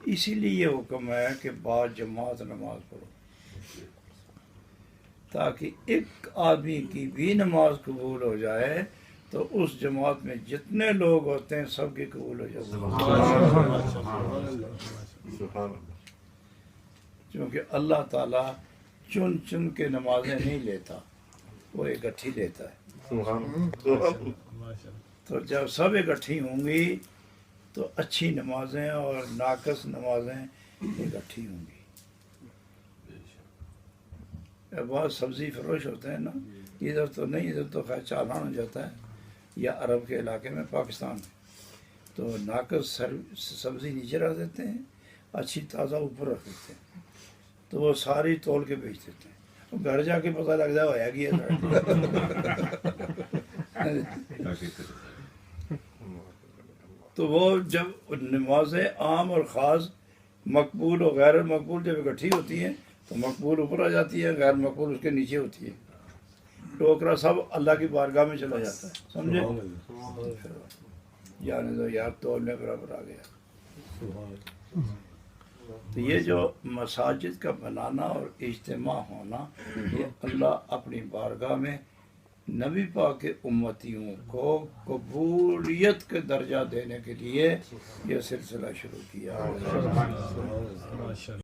اسی لیے یہ حکم ہے کہ با جماعت نماز پڑھو، تاکہ ایک آدمی کی بھی نماز قبول ہو جائے تو اس جماعت میں جتنے لوگ ہوتے ہیں سب کی قبول ہو جائے. کیونکہ اللہ تعالیٰ چن چن کے نمازیں نہیں لیتا، وہ اکٹھی لیتا ہے. تو جب سب اکٹھی ہوں گی تو اچھی نمازیں اور ناقص نمازیں اکٹھی ہوں گی. بہت سبزی فروش ہوتے ہیں نا، ادھر تو نہیں، ادھر تو خیر چالان ہو جاتا ہے، یا عرب کے علاقے میں، پاکستان میں تو ناقص سبزی نیچے رکھ دیتے ہیں، اچھی تازہ اوپر رکھ دیتے ہیں، تو وہ ساری تول کے بیچ دیتے ہیں. گھر جا کے پتہ لگ جائے ہوا گیا. تو وہ جب نمازیں عام اور خاص، مقبول و غیر مقبول جب اکٹھی ہوتی ہیں تو مقبول اوپر آ جاتی ہے، غیر مقبول اس کے نیچے ہوتی ہے. ٹوکرا سب اللہ کی بارگاہ میں چلا جاتا ہے، سمجھے؟ جانے دو یار، تول میں برابر آ گیا. تو یہ جو مساجد کا بنانا اور اجتماع ہونا، یہ اللہ اپنی بارگاہ میں نبی پاک کے امتیوں کو قبولیت کے درجہ دینے کے لیے یہ سلسلہ شروع کیا.